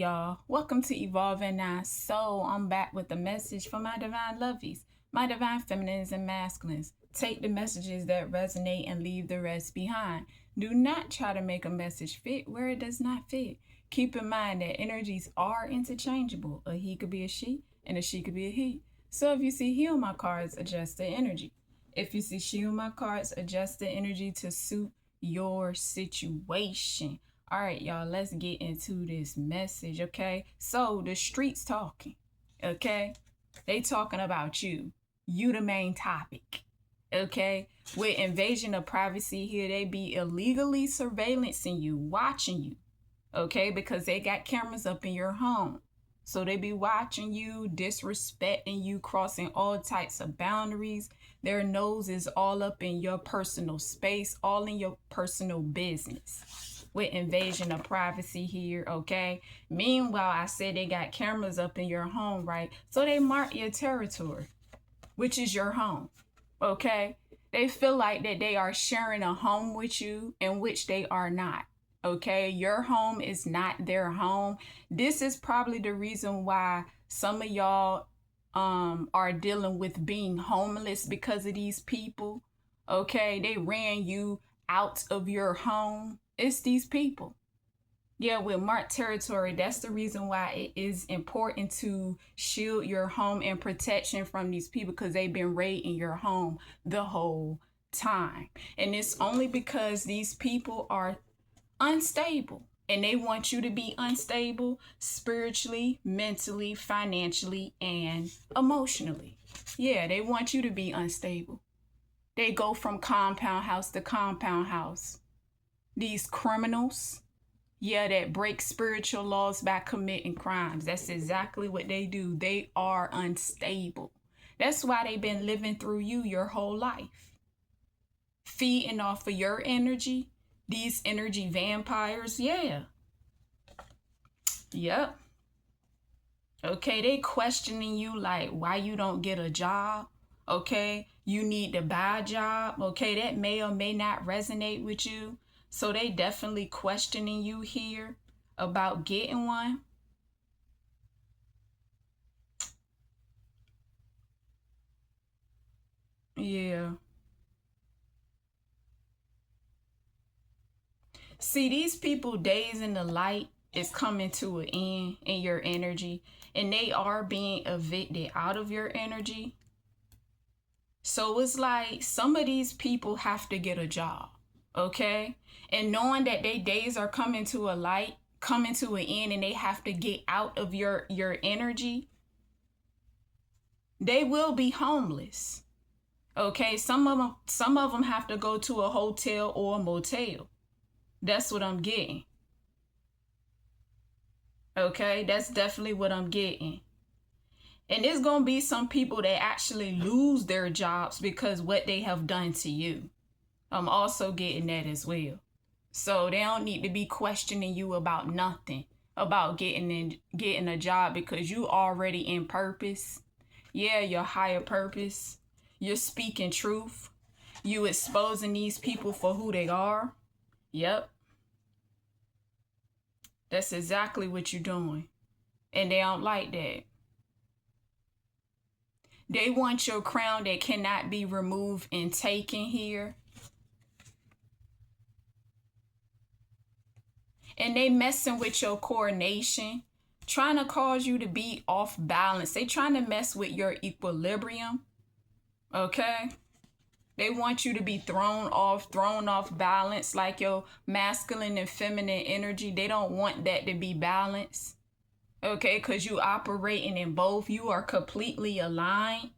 y'all. Welcome to Evolving Our Soul. I'm back with a message for my divine lovies, my divine feminines and masculines. Take the messages that resonate and leave the rest behind. Do not try to make a message fit where it does not fit. Keep in mind that energies are interchangeable. A he could be a she, and a she could be a he. So if you see he on my cards, adjust the energy. If you see she on my cards, adjust the energy to suit your situation. All right, y'all, let's get into this message, okay? So the streets talking, okay? They talking about you. You the main topic, okay? With invasion of privacy here, they be illegally surveillancing you, watching you, okay? Because they got cameras up in your home. So they be watching you, disrespecting you, crossing all types of boundaries. Their nose is all up in your personal space, all in your personal business. With invasion of privacy here, okay? Meanwhile, I said they got cameras up in your home, right? So they mark your territory, which is your home, okay? They feel like that they are sharing a home with you, in which they are not, okay? Your home is not their home. This is probably the reason why some of y'all are dealing with being homeless because of these people, okay? They ran you out of your home. It's these people. Yeah, with marked territory, that's the reason why it is important to shield your home and protection from these people, because they've been raiding your home the whole time. And it's only because these people are unstable, and they want you to be unstable spiritually, mentally, financially, and emotionally. Yeah, they want you to be unstable. They go from compound house to compound house. These criminals, yeah, that break spiritual laws by committing crimes. That's exactly what they do. They are unstable. That's why they've been living through you your whole life. Feeding off of your energy. These energy vampires, yeah. Yep. Okay, they questioning you like why you don't get a job. Okay, you need to buy a job. Okay, that may or may not resonate with you. So they definitely questioning you here about getting one. Yeah. See, these people days in the light is coming to an end in your energy, and they are being evicted out of your energy. So it's like some of these people have to get a job, okay? And knowing that their days are coming to a light, coming to an end, and they have to get out of your energy, they will be homeless. Okay, some of them have to go to a hotel or a motel. That's what I'm getting. Okay, that's definitely what I'm getting. And there's going to be some people that actually lose their jobs because what they have done to you. I'm also getting that as well. So they don't need to be questioning you about nothing, about getting a job, because you already in purpose. Yeah, your higher purpose. You're speaking truth. You exposing these people for who they are. Yep. That's exactly what you're doing. And they don't like that. They want your crown that cannot be removed and taken here. And they messing with your coordination, trying to cause you to be off balance. They trying to mess with your equilibrium. Okay? They want you to be thrown off balance, like your masculine and feminine energy. They don't want that to be balanced. Okay, because you operating in both. You are completely aligned,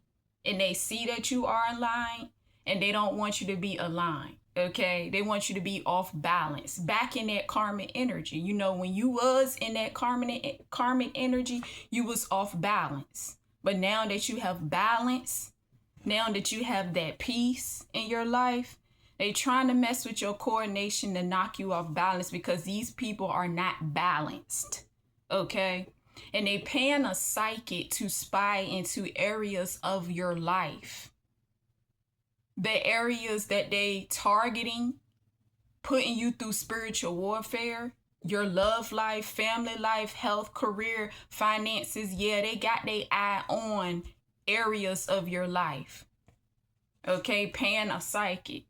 and they see that you are aligned, and they don't want you to be aligned. Okay, they want you to be off balance, back in that karmic energy. You know, when you was in that karmic energy, you was off balance. But now that you have balance, now that you have that peace in your life, they trying to mess with your coordination to knock you off balance, because these people are not balanced. Okay? And they paying a psychic to spy into areas of your life. The areas that they targeting, putting you through spiritual warfare, your love life, family life, health, career, finances. Yeah, they got their eye on areas of your life. Okay, pan a psychic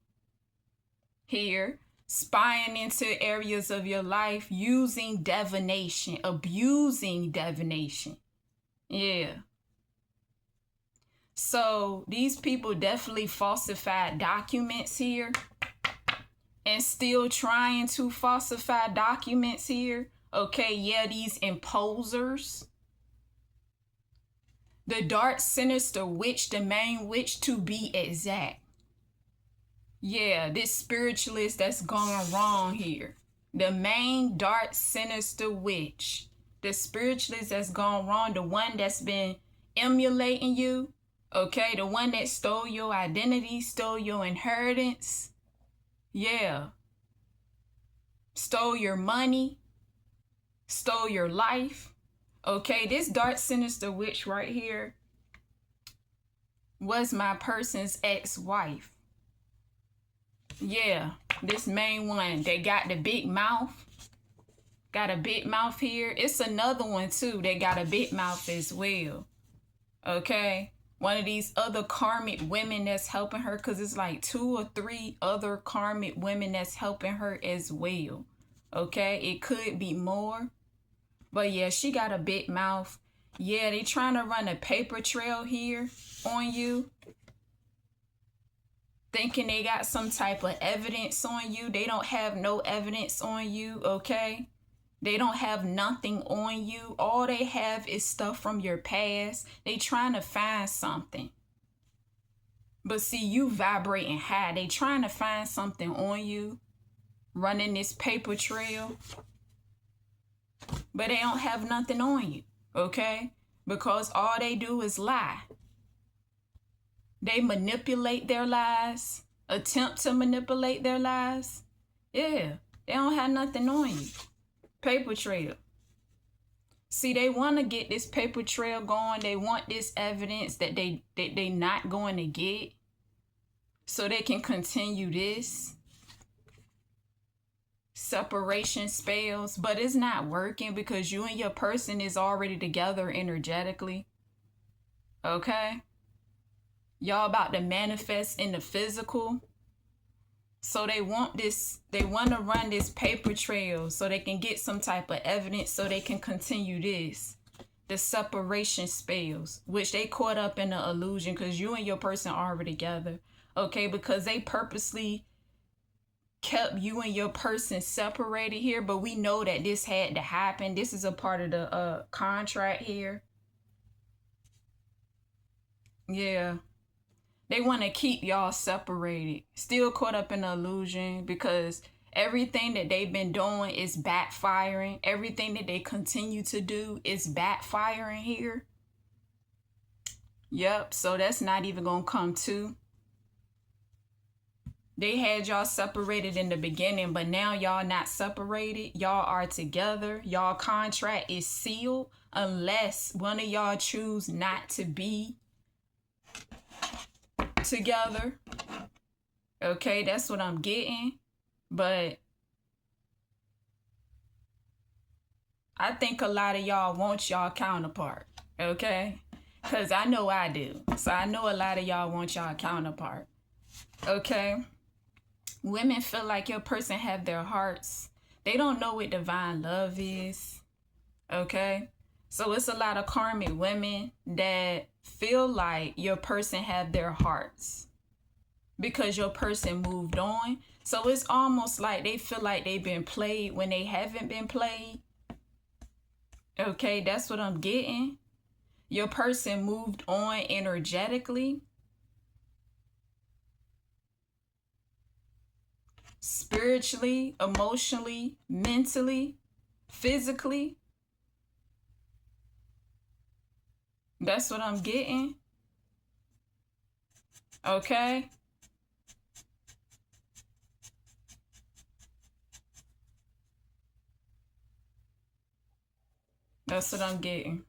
here, spying into areas of your life, using divination, abusing divination. Yeah. So these people definitely falsified documents here and still trying to falsify documents here. Okay, yeah, these imposers. The dark, sinister witch, the main witch to be exact. Yeah, this spiritualist that's gone wrong here. The main dark, sinister witch. The spiritualist that's gone wrong, the one that's been emulating you. Okay, the one that stole your identity, stole your inheritance. Yeah. Stole your money, stole your life. Okay, this dark, sinister witch right here was my person's ex-wife. Yeah, this main one, they got the big mouth. Got a big mouth here. It's another one too. They got a big mouth as well. Okay. One of these other karmic women that's helping her, because it's like 2 or 3 other karmic women that's helping her as well. Okay. It could be more. But yeah, she got a big mouth. Yeah, they trying to run a paper trail here on you. Thinking they got some type of evidence on you. They don't have no evidence on you, okay? They don't have nothing on you. All they have is stuff from your past. They trying to find something. But see, you vibrating high. They trying to find something on you. Running this paper trail. But they don't have nothing on you, okay? Because all they do is lie. They manipulate their lies. Attempt to manipulate their lies. Yeah, they don't have nothing on you. Paper trail. See, they want to get this paper trail going. They want this evidence that they not going to get, so they can continue this separation spells. But it's not working because you and your person is already together energetically. Okay? Y'all about to manifest in the physical. So they want to run this paper trail so they can get some type of evidence so they can continue this. The separation spells, which they caught up in the illusion because you and your person are already together. Okay, because they purposely kept you and your person separated here, but we know that this had to happen. This is a part of the contract here. Yeah. They want to keep y'all separated, still caught up in the illusion because everything that they've been doing is backfiring. Everything that they continue to do is backfiring here. Yep, so that's not even going to come to. They had y'all separated in the beginning, but now y'all not separated. Y'all are together. Y'all contract is sealed unless one of y'all choose not to be together. Okay, that's what I'm getting. But I think a lot of y'all want y'all counterpart. Okay, because I know I do. So I know a lot of y'all want y'all counterpart. Okay, women feel like your person have their hearts. They don't know what divine love is. Okay, so it's a lot of karmic women that feel like your person have their hearts because your person moved on. So it's almost like they feel like they've been played when they haven't been played. Okay, that's what I'm getting. Your person moved on energetically, spiritually, emotionally, mentally, physically. That's what I'm getting. Okay. That's what I'm getting.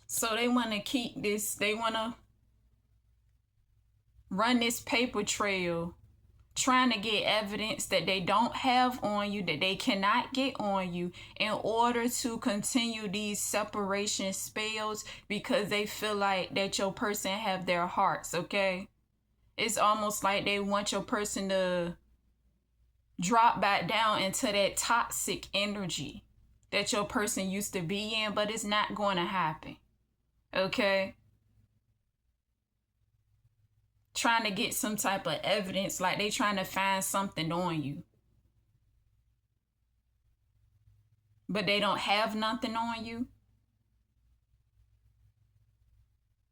So they want to keep this, they want to run this paper trail trying to get evidence that they don't have on you, that they cannot get on you, in order to continue these separation spells, because they feel like that your person have their hearts, okay? It's almost like they want your person to drop back down into that toxic energy that your person used to be in, but it's not going to happen, okay? Trying to get some type of evidence, like they trying to find something on you, but they don't have nothing on you.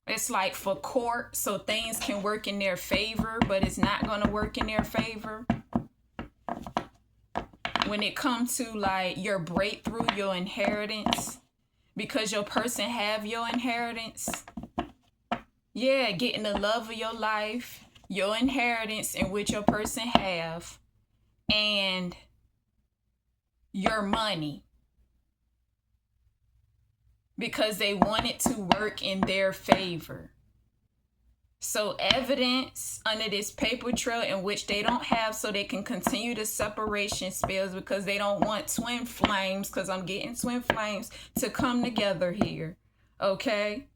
It's like for court, so things can work in their favor, but it's not going to work in their favor. When it comes to like your breakthrough, your inheritance, because your person have your inheritance. Yeah, getting the love of your life, your inheritance in which your person have, and your money. Because they want it to work in their favor. So evidence under this paper trail in which they don't have, so they can continue the separation spells, because they don't want twin flames, because I'm getting twin flames to come together here, okay?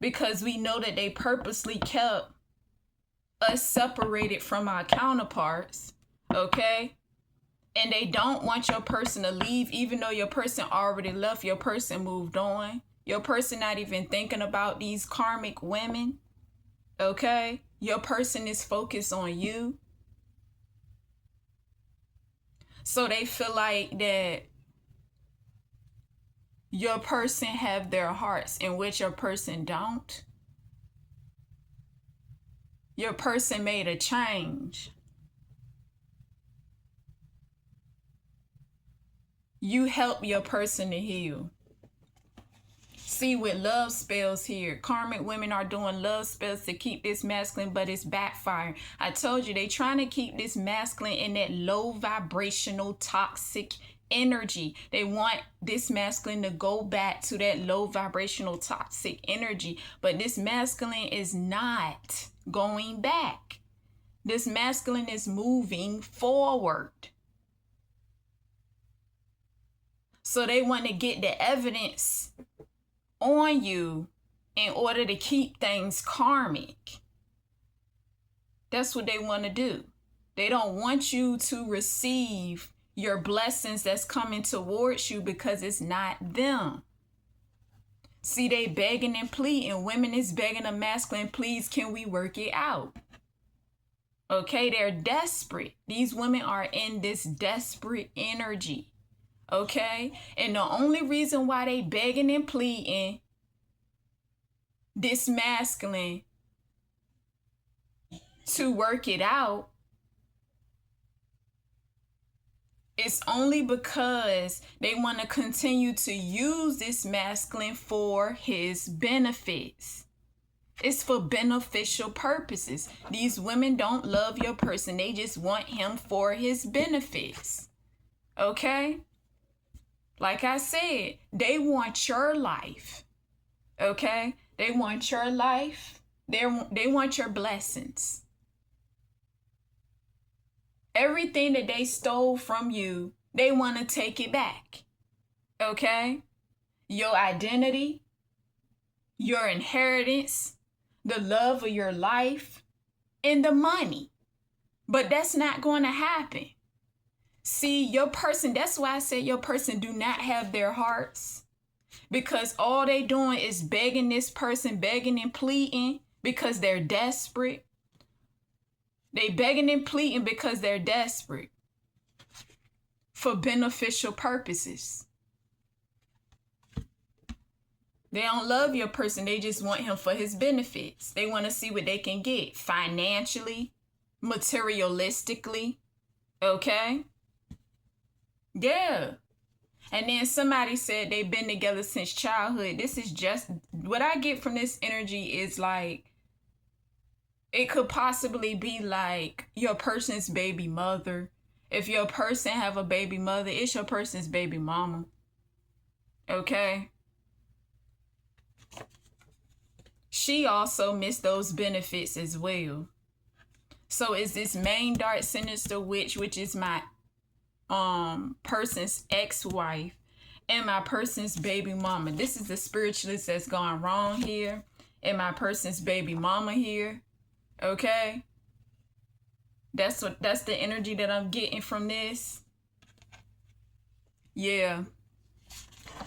Because we know that they purposely kept us separated from our counterparts, okay? And they don't want your person to leave, even though your person already left, your person moved on. Your person not even thinking about these karmic women, okay? Your person is focused on you. So they feel like that your person have their hearts, in which your person don't. Your person made a change. You help your person to heal. See, with love spells here, karmic women are doing love spells to keep this masculine, but it's backfiring. I told you, they trying to keep this masculine in that low vibrational toxic energy. They want this masculine to go back to that low vibrational toxic energy, but this masculine is not going back. This masculine is moving forward. So they want to get the evidence on you in order to keep things karmic. That's what they want to do. They don't want you to receive your blessings that's coming towards you, because it's not them. See, they begging and pleading. Women is begging a masculine, please, can we work it out? Okay, they're desperate. These women are in this desperate energy. Okay, and the only reason why they begging and pleading this masculine to work it out is only because they want to continue to use this masculine for his benefits. It's for beneficial purposes. These women don't love your person. They just want him for his benefits. Okay? Like I said, they want your life, okay? They want your life. They want your blessings. Everything that they stole from you, they want to take it back, okay? Your identity, your inheritance, the love of your life, and the money. But that's not going to happen. See, your person, that's why I said your person do not have their hearts, because all they doing is begging this person, begging and pleading because they're desperate. They begging and pleading because they're desperate for beneficial purposes. They don't love your person. They just want him for his benefits. They want to see what they can get financially, materialistically, okay? Yeah. And then somebody said they've been together since childhood. This is just what I get from this energy is like, it could possibly be like your person's baby mother. If your person have a baby mother, it's your person's baby mama. Okay? She also missed those benefits as well. So is this main dark sinister witch, which is my person's ex-wife and my person's baby mama. This is the spiritualist that's gone wrong here, and my person's baby mama here. Okay? That's the energy that I'm getting from this. Yeah.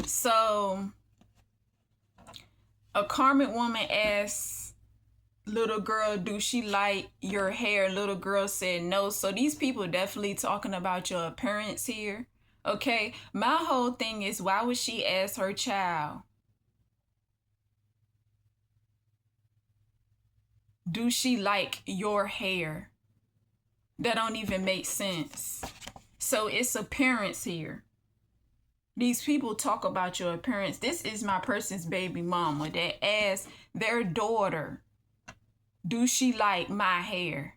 So a karmic woman asks little girl, do she like your hair? Little girl said no. So these people definitely talking about your appearance here. Okay, my whole thing is, why would she ask her child, do she like your hair? That don't even make sense. So it's appearance here. These people talk about your appearance. This is my person's baby mama that asked their daughter, do she like my hair?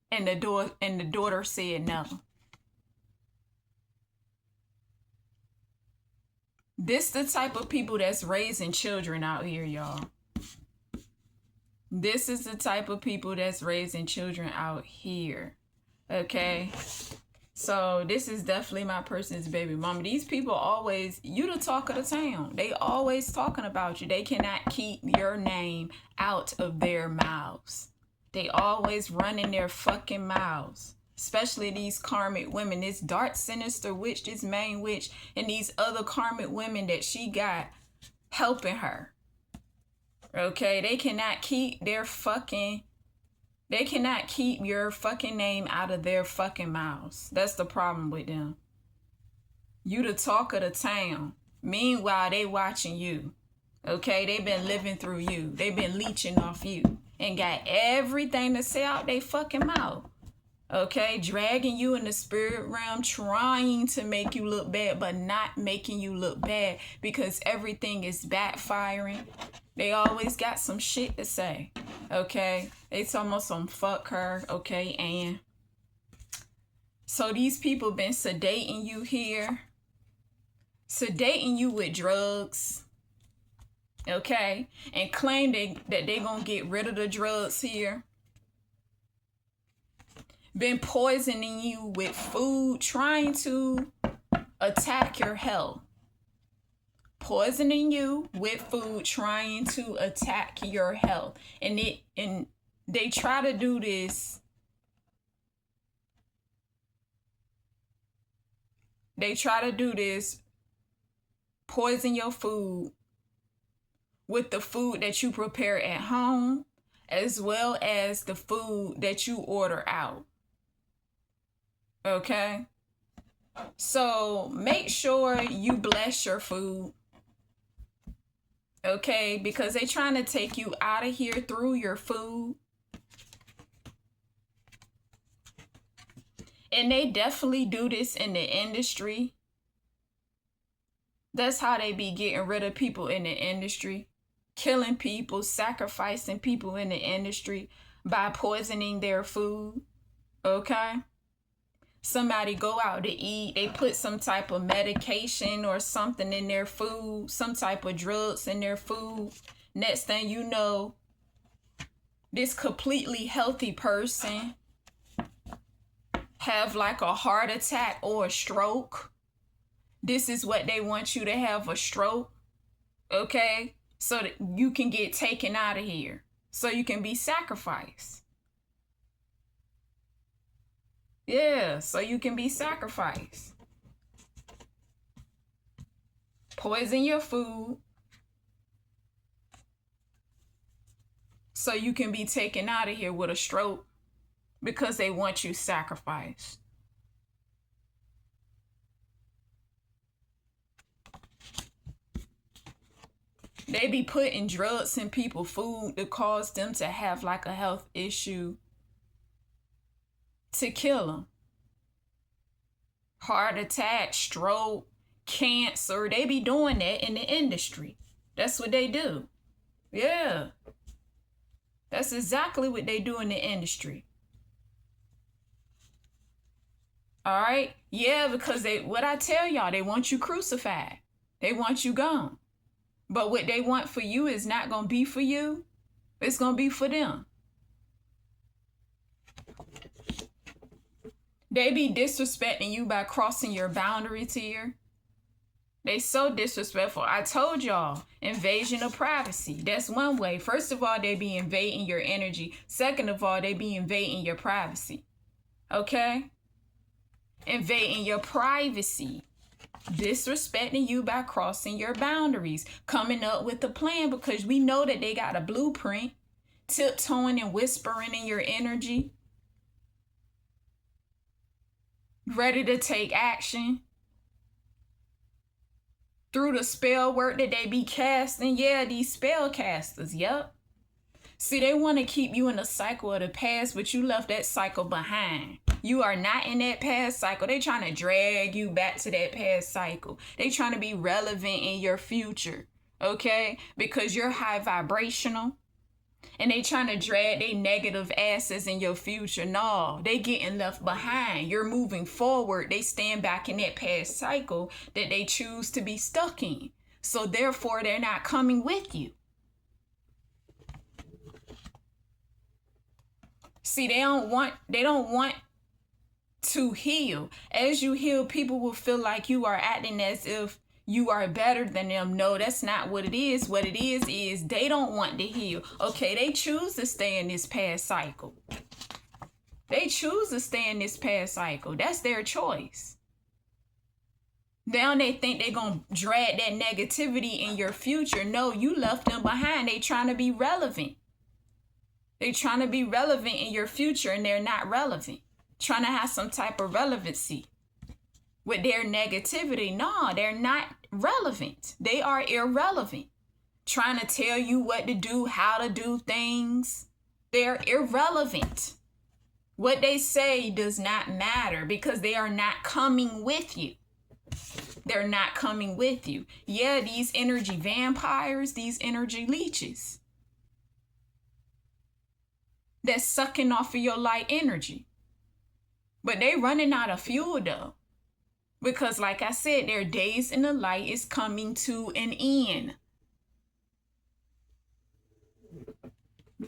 And the daughter said no. This the type of people that's raising children out here, y'all. This is the type of people that's raising children out here. Okay? So this is definitely my person's baby mama. These people always, you the talk of the town. They always talking about you. They cannot keep your name out of their mouths. They always running their fucking mouths. Especially these karmic women, this dark sinister witch, this main witch, and these other karmic women that she got helping her. Okay, they cannot keep your fucking name out of their fucking mouths. That's the problem with them. You the talk of the town. Meanwhile, they watching you. Okay, they been living through you. They been leeching off you and got everything to say out they fucking mouth. Okay, dragging you in the spirit realm, trying to make you look bad, but not making you look bad because everything is backfiring. They always got some shit to say. Okay, they talking about some fuck her. Okay, and so these people been sedating you here, sedating you with drugs. Okay, and claim that they gonna get rid of the drugs here. Been poisoning you with food, trying to attack your health. Poisoning you with food, trying to attack your health. And they try to do this. They try to do this, poison your food with the food that you prepare at home, as well as the food that you order out. Okay? So make sure you bless your food. Okay? Because they're trying to take you out of here through your food. And they definitely do this in the industry. That's how they be getting rid of people in the industry. Killing people, sacrificing people in the industry by poisoning their food. Okay? Somebody go out to eat, they put some type of medication or something in their food, some type of drugs in their food. Next thing you know, this completely healthy person have like a heart attack or a stroke. This is what they want you to have, a stroke. Okay? So that you can get taken out of here. So you can be sacrificed. Yeah, so you can be sacrificed. Poison your food so you can be taken out of here with a stroke because they want you sacrificed. They be putting drugs in people's food to cause them to have like a health issue, to kill them. Heart attack, stroke, cancer. They be doing that in the industry. That's what they do. Yeah. That's exactly what they do in the industry. All right? Yeah, because what I tell y'all, they want you crucified. They want you gone. But what they want for you is not going to be for you. It's going to be for them. They be disrespecting you by crossing your boundary tier. They so disrespectful. I told y'all, invasion of privacy. That's one way. First of all, they be invading your energy. Second of all, they be invading your privacy. Okay? Invading your privacy. Disrespecting you by crossing your boundaries. Coming up with a plan because we know that they got a blueprint. Tiptoeing and whispering in your energy. Ready to take action. Through the spell work that they be casting. Yeah, these spell casters. Yep. See, they want to keep you in the cycle of the past, but you left that cycle behind. You are not in that past cycle. They trying to drag you back to that past cycle. They trying to be relevant in your future. Okay? Because you're high vibrational. And they trying to drag their negative asses in your future. No, they getting left behind. You're moving forward. They stand back in that past cycle that they choose to be stuck in. So therefore, they're not coming with you. See, they don't want to heal. As you heal, people will feel like you are acting as if you are better than them. No, that's not what it is. What it is they don't want to heal. Okay, they choose to stay in this past cycle. They choose to stay in this past cycle. That's their choice. Now they think they're going to drag that negativity in your future. No, you left them behind. They trying to be relevant. They trying to be relevant in your future and they're not relevant. Trying to have some type of relevancy. With their negativity, no, they're not relevant. They are irrelevant. Trying to tell you what to do, how to do things. They're irrelevant. What they say does not matter because they are not coming with you. They're not coming with you. Yeah, these energy vampires, these energy leeches. That's sucking off of your light energy. But they running out of fuel though. Because like I said, their days in the light is coming to an end.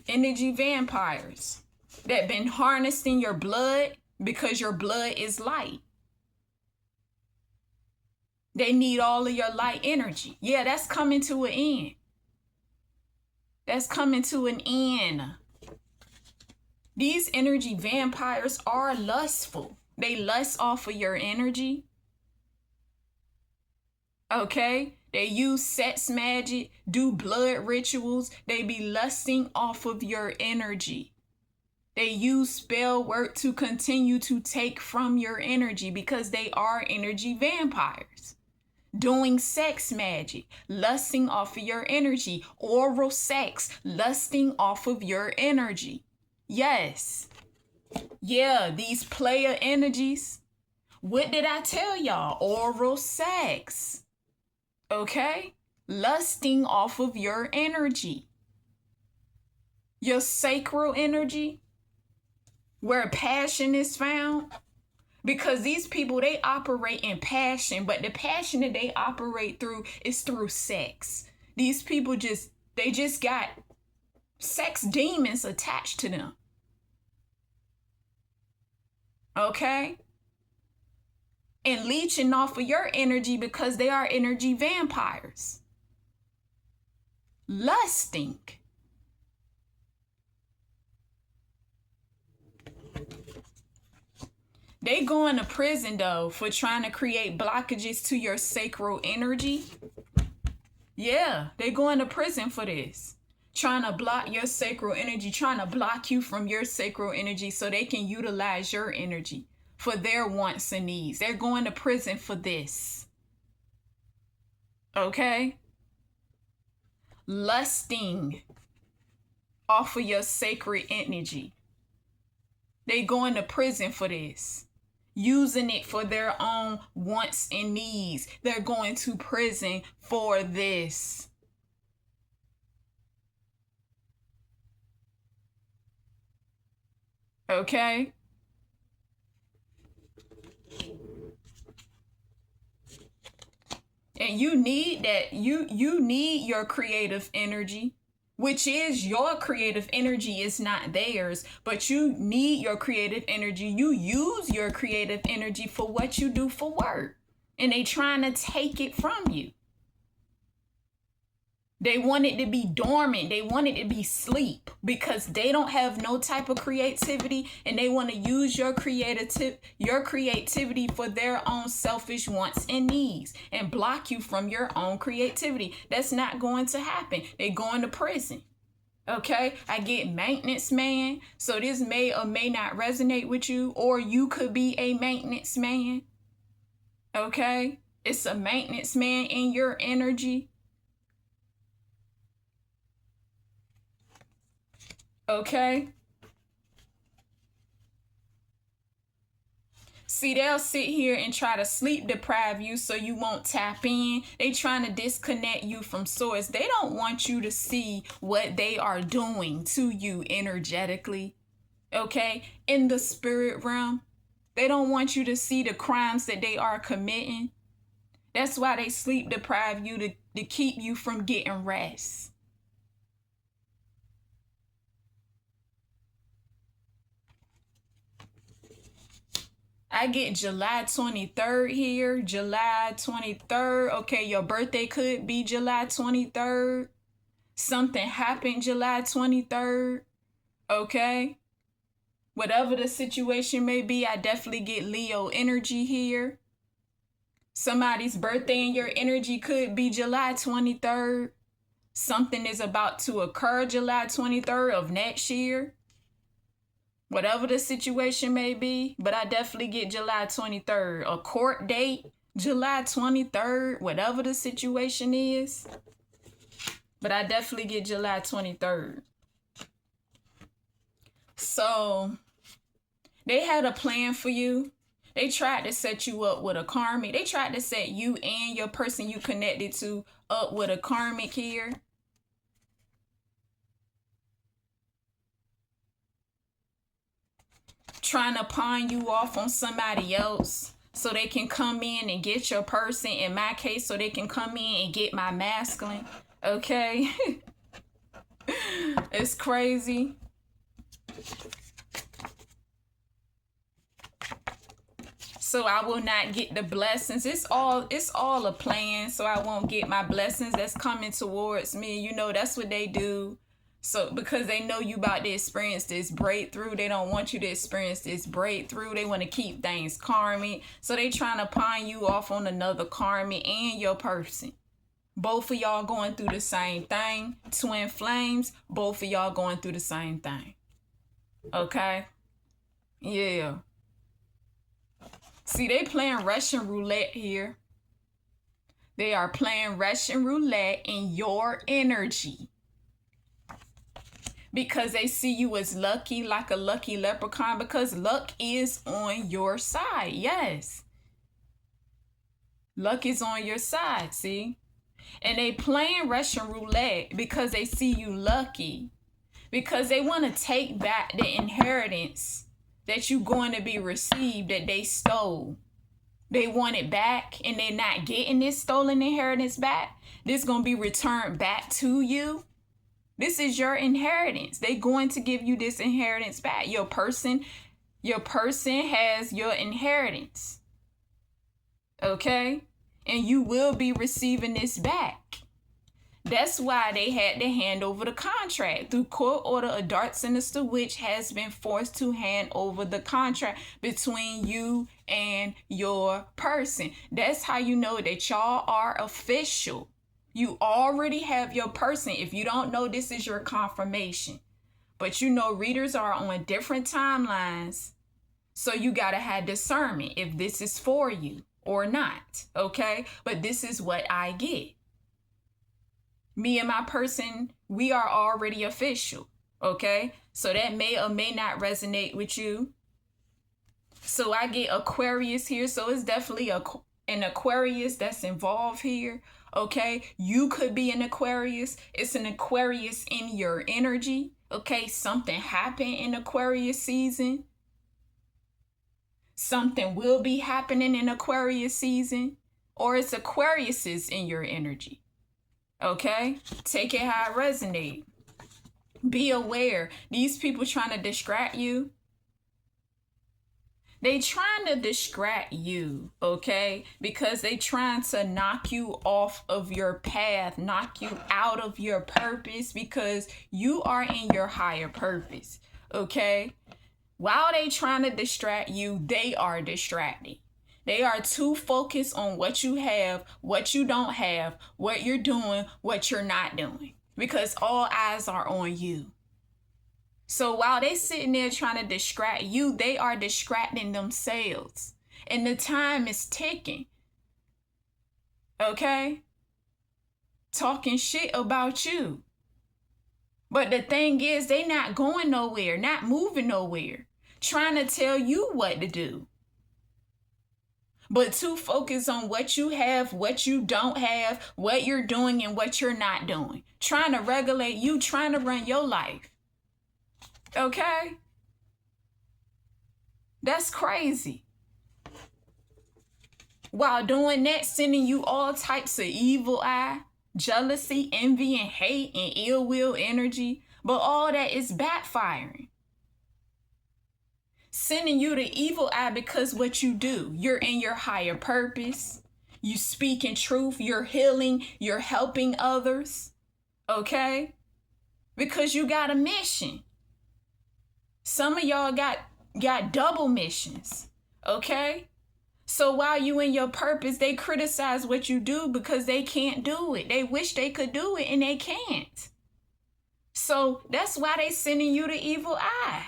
Energy vampires that been harnessing your blood because your blood is light. They need all of your light energy. Yeah, that's coming to an end. That's coming to an end. These energy vampires are lustful. They lust off of your energy. Okay? They use sex magic, do blood rituals. They be lusting off of your energy. They use spell work to continue to take from your energy because they are energy vampires. Doing sex magic, lusting off of your energy. Oral sex, lusting off of your energy. Yes. Yeah, these player energies. What did I tell y'all? Oral sex. Okay? Lusting off of your energy. Your sacral energy. Where passion is found. Because these people, they operate in passion. But the passion that they operate through is through sex. These people they just got sex demons attached to them. Okay? And leeching off of your energy because they are energy vampires. Lusting. They going to prison though for trying to create blockages to your sacral energy. Yeah, they going to prison for this. Trying to block your sacral energy, trying to block you from your sacral energy so they can utilize your energy for their wants and needs. They're going to prison for this. Okay? Lusting off of your sacred energy. They going to prison for this. Using it for their own wants and needs. They're going to prison for this. Okay? And you need that. You need your creative energy. which is your creative energy is not theirs, but you need your creative energy. You use your creative energy for what you do for work, and they trying to take it from you. They want it to be dormant. They want it to be sleep because they don't have no type of creativity, and they want to use your creativity for their own selfish wants and needs and block you from your own creativity. That's not going to happen. They're going to prison. Okay, I get maintenance man. So this may or may not resonate with you, or you could be a maintenance man. Okay, it's a maintenance man in your energy. Okay. See, they'll sit here and try to sleep deprive you so you won't tap in. They trying to disconnect you from source. They don't want you to see what they are doing to you energetically. Okay? In the spirit realm. They don't want you to see the crimes that they are committing. That's why they sleep deprive you to keep you from getting rest. I get July 23rd here. July 23rd. Okay, your birthday could be July 23rd. Something happened July 23rd. Okay. Whatever the situation may be, I definitely get Leo energy here. Somebody's birthday in your energy could be July 23rd. Something is about to occur July 23rd of next year. Whatever the situation may be, but I definitely get July 23rd. A court date, July 23rd, whatever the situation is. But I definitely get July 23rd. So, they had a plan for you. They tried to set you up with a karmic. They tried to set you and your person you connected to up with a karmic here. Trying to pawn you off on somebody else so they can come in and get your person. In my case, so they can come in and get my masculine. Okay? It's crazy. So I will not get the blessings. It's all a plan, so I won't get my blessings that's coming towards me. You know, that's what they do. So because they know you about to experience this breakthrough, they don't want you to experience this breakthrough. They want to keep things karmic. So they trying to pawn you off on another karmic and your person. Both of y'all going through the same thing. Twin flames, both of y'all going through the same thing. Okay? Yeah. See, they playing Russian roulette here. They are playing Russian roulette in your energy. Because they see you as lucky, like a lucky leprechaun, because luck is on your side. Yes. Luck is on your side, see? And they playing Russian roulette because they see you lucky. Because they want to take back the inheritance that you're going to be received that they stole. They want it back, and they're not getting this stolen inheritance back. This is going to be returned back to you. This is your inheritance. They're going to give you this inheritance back. Your person has your inheritance. Okay? And you will be receiving this back. That's why they had to hand over the contract. Through court order, a dark sinister witch has been forced to hand over the contract between you and your person. That's how you know that y'all are official. You already have your person. If you don't know, this is your confirmation. But you know, readers are on different timelines. So you got to have discernment if this is for you or not. Okay? But this is what I get. Me and my person, we are already official. Okay? So that may or may not resonate with you. So I get Aquarius here. So it's definitely an Aquarius that's involved here. Okay, you could be an Aquarius. It's an Aquarius in your energy. Okay, something happened in Aquarius season. Something will be happening in Aquarius season. Or it's Aquariuses in your energy. Okay, take it how it resonates. Be aware. These people trying to distract you. They trying to distract you, okay? Because they trying to knock you off of your path, knock you out of your purpose, because you are in your higher purpose, okay? While they trying to distract you, they are distracted. They are too focused on what you have, what you don't have, what you're doing, what you're not doing, because all eyes are on you. So while they sitting there trying to distract you, they are distracting themselves. And the time is ticking. Okay? Talking shit about you. But the thing is, they not going nowhere, not moving nowhere. Trying to tell you what to do. But too focused on what you have, what you don't have, what you're doing and what you're not doing. Trying to regulate you, trying to run your life. Okay? That's crazy. While doing that, sending you all types of evil eye, jealousy, envy, and hate, and ill will energy. But all that is backfiring. Sending you the evil eye because what you do, you're in your higher purpose. You speak in truth. You're healing. You're helping others. Okay? Because you got a mission. Some of y'all got double missions, okay? So while you in your purpose, they criticize what you do because they can't do it. They wish they could do it and they can't. So that's why they sending you the evil eye.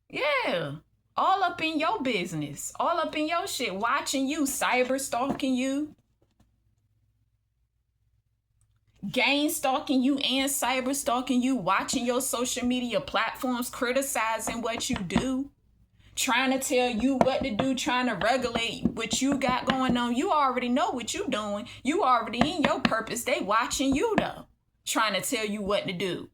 Yeah, all up in your business, all up in your shit, watching you, cyber stalking you. Gang stalking you and cyber stalking you, watching your social media platforms, criticizing what you do, trying to tell you what to do, trying to regulate what you got going on. You already know what you doing. You already in your purpose. They watching you though, trying to tell you what to do,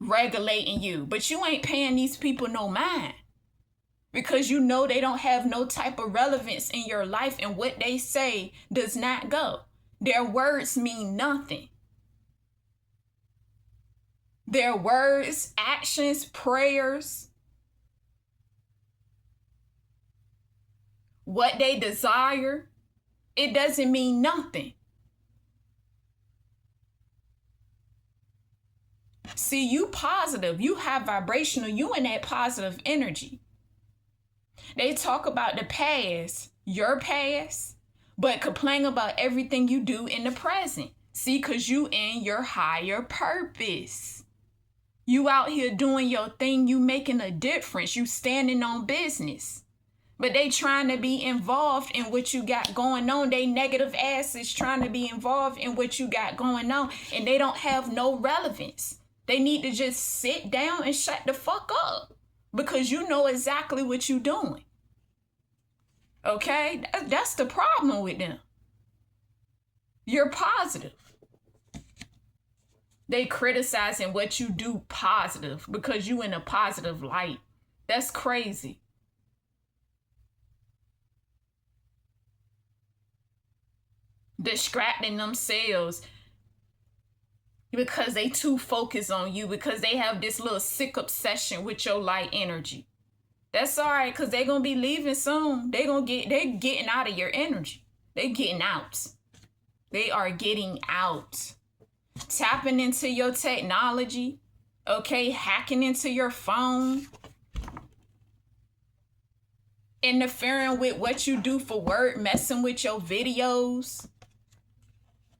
regulating you. But you ain't paying these people no mind because you know they don't have no type of relevance in your life, and what they say does not go. Their words mean nothing. Their words, actions, prayers, what they desire, it doesn't mean nothing. See, you positive, you have vibrational, you in that positive energy. They talk about the past, your past, but complain about everything you do in the present. See, because you in your higher purpose. You out here doing your thing. You making a difference. You standing on business. But they trying to be involved in what you got going on. They negative asses trying to be involved in what you got going on. And they don't have no relevance. They need to just sit down and shut the fuck up. Because you know exactly what you doing. Okay, that's the problem with them. You're positive. They criticizing what you do positive because you in a positive light. That's crazy. Distracting themselves because they too focused on you, because they have this little sick obsession with your light energy. That's all right, because they're going to be leaving soon. They're getting out of your energy. They're getting out. They are getting out. Tapping into your technology. Okay, hacking into your phone. Interfering with what you do for work. Messing with your videos.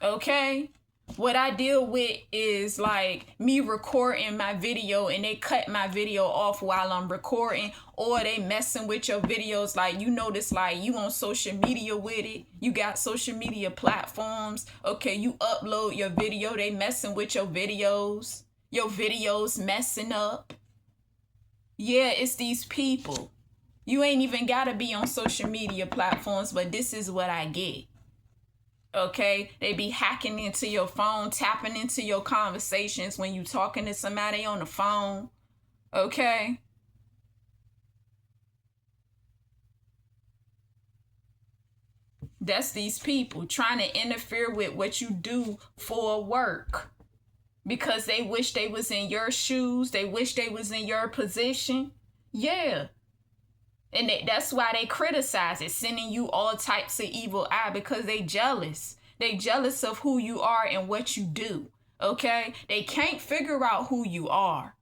Okay? What I deal with is like me recording my video and they cut my video off while I'm recording, or they messing with your videos. Like, you notice, like, you on social media with it. You got social media platforms. Okay, you upload your video. They messing with your videos. Your videos messing up. Yeah, it's these people. You ain't even got to be on social media platforms, but this is what I get. Okay, they be hacking into your phone, tapping into your conversations when you talking to somebody on the phone. Okay. That's these people trying to interfere with what you do for work. because they wish they was in your shoes. They wish they was in your position. Yeah. And that's why they criticize it, sending you all types of evil eye, because they jealous. They jealous of who you are and what you do. Okay? They can't figure out who you are.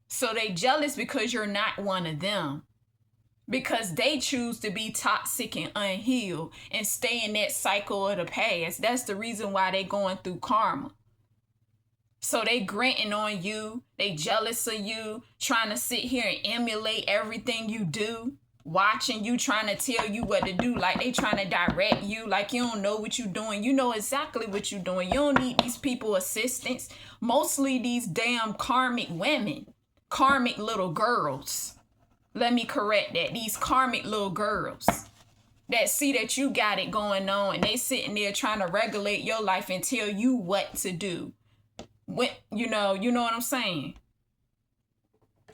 So they jealous because you're not one of them. Because they choose to be toxic and unhealed and stay in that cycle of the past. That's the reason why they going through karma. So they granting on you. They jealous of you, trying to sit here and emulate everything you do. Watching you, trying to tell you what to do. Like they trying to direct you. Like you don't know what you're doing. You know exactly what you're doing. You don't need these people assistance. Mostly these damn karmic women. Karmic little girls. Let me correct that. These karmic little girls that see that you got it going on and they sitting there trying to regulate your life and tell you what to do. When you know what I'm saying?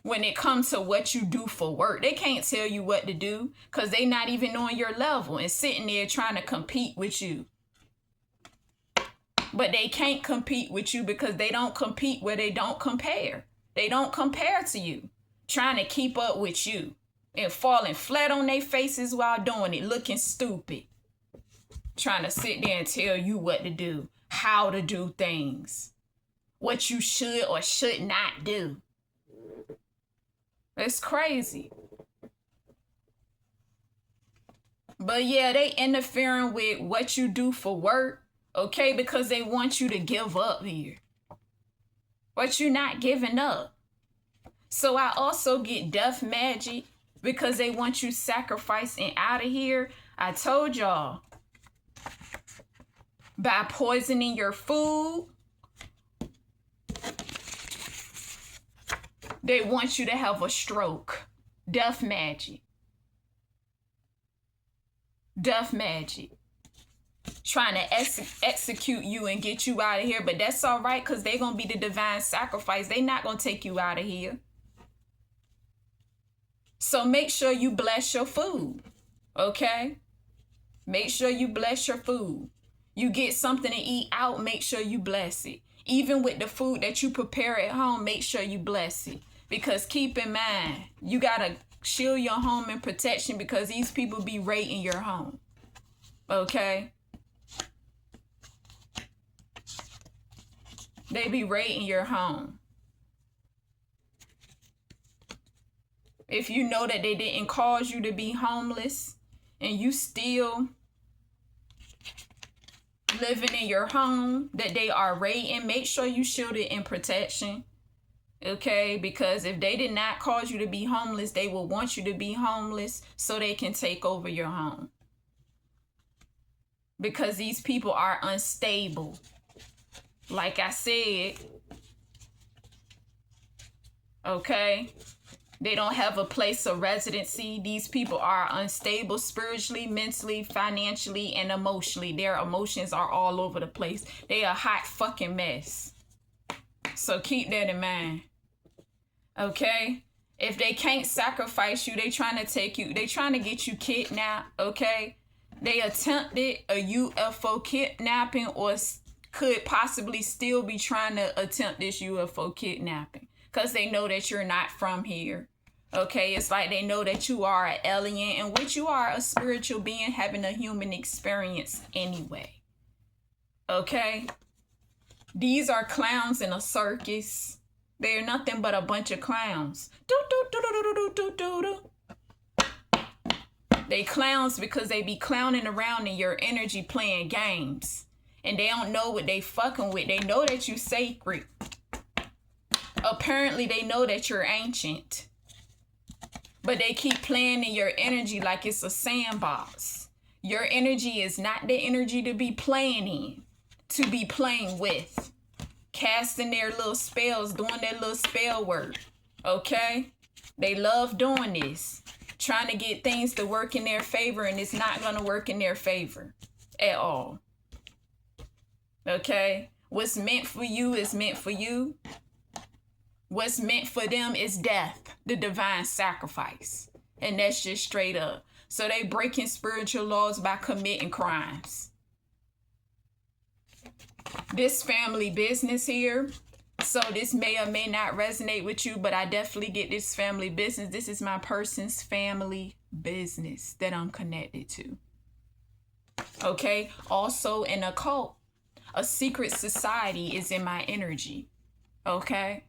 When it comes to what you do for work, they can't tell you what to do because they not even on your level and sitting there trying to compete with you. But they can't compete with you because they don't compete where they don't compare. They don't compare to you. Trying to keep up with you and falling flat on their faces while doing it, looking stupid. Trying to sit there and tell you what to do, how to do things, what you should or should not do. It's crazy. But yeah, they interfering with what you do for work, okay, because they want you to give up here. But you're not giving up. So I also get death magic because they want you sacrificing out of here. I told y'all, by poisoning your food, they want you to have a stroke. Death magic. Death magic. Trying to execute you and get you out of here. But that's all right because they're going to be the divine sacrifice. They're not going to take you out of here. So make sure you bless your food. Okay? Make sure you bless your food. You get something to eat out, make sure you bless it. Even with the food that you prepare at home, make sure you bless it. Because keep in mind, you got to shield your home in protection because these people be raiding your home. Okay? They be raiding your home. If you know that they didn't cause you to be homeless and you still living in your home that they are raiding, make sure you shield it in protection. Okay, because if they did not cause you to be homeless, they will want you to be homeless so they can take over your home. Because these people are unstable. Like I said, okay, they don't have a place of residency. These people are unstable spiritually, mentally, financially, and emotionally. Their emotions are all over the place. They a hot fucking mess. So keep that in mind. Okay? If they can't sacrifice you, they trying to take you, they trying to get you kidnapped, okay? They attempted a UFO kidnapping or could possibly still be trying to attempt this UFO kidnapping because they know that you're not from here. Okay? It's like they know that you are an alien, and which you are a spiritual being having a human experience anyway. Okay? These are clowns in a circus. They're nothing but a bunch of clowns. They clowns because they be clowning around in your energy playing games. And they don't know what they fucking with. They know that you sacred. Apparently they know that you're ancient. But they keep playing in your energy like it's a sandbox. Your energy is not the energy to be playing in. To be playing with. Casting their little spells, doing their little spell work. Okay? They love doing this. Trying to get things to work in their favor, and it's not going to work in their favor at all. Okay? What's meant for you is meant for you. What's meant for them is death, the divine sacrifice. And that's just straight up. So they breaking spiritual laws by committing crimes. This family business here, So this may or may not resonate with you, but I definitely get this family business. This is my person's family business that I'm connected to. Okay? Also, an occult, a secret society is in my energy. Okay?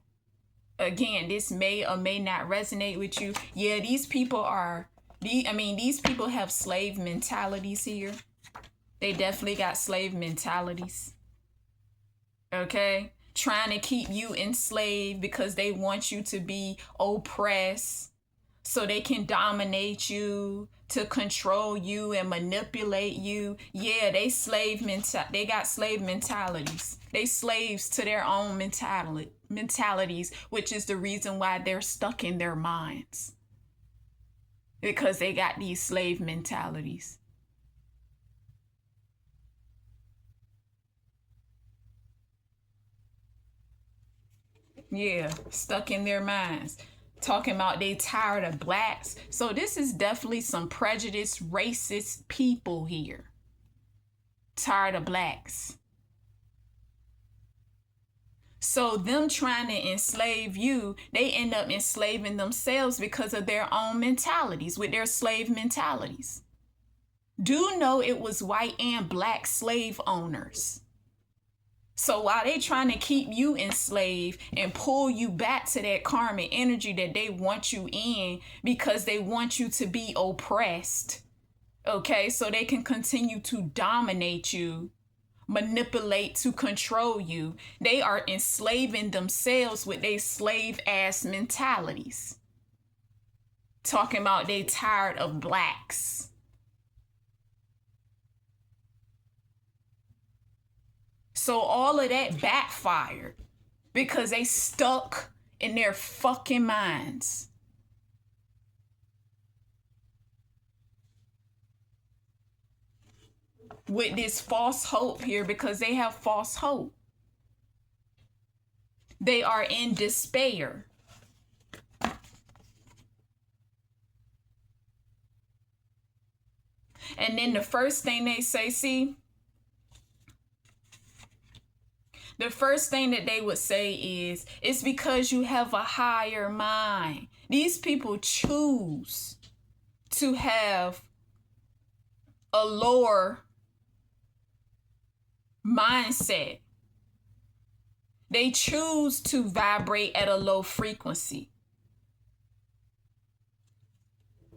Again, this may or may not resonate with you. Yeah, these people have slave mentalities here. They definitely got slave mentalities. Okay? Trying to keep you enslaved because they want you to be oppressed so they can dominate you, to control you and manipulate you. Yeah, they got slave mentalities. They slaves to their own mentalities, which is the reason why they're stuck in their minds. Because they got these slave mentalities. Yeah, stuck in their minds. Talking about they tired of blacks. So this is definitely some prejudiced, racist people here. Tired of blacks. So them trying to enslave you, they end up enslaving themselves because of their own mentalities, with their slave mentalities. Do know it was white and black slave owners. So while they trying to keep you enslaved and pull you back to that karmic energy that they want you in because they want you to be oppressed, okay, so they can continue to dominate you, manipulate to control you, they are enslaving themselves with their slave ass mentalities. Talking about they tired of blacks. So all of that backfired because they stuck in their fucking minds. With this false hope here, because they have false hope. They are in despair. And then the first thing they say, the first thing that they would say is, it's because you have a higher mind. These people choose to have a lower mindset. They choose to vibrate at a low frequency.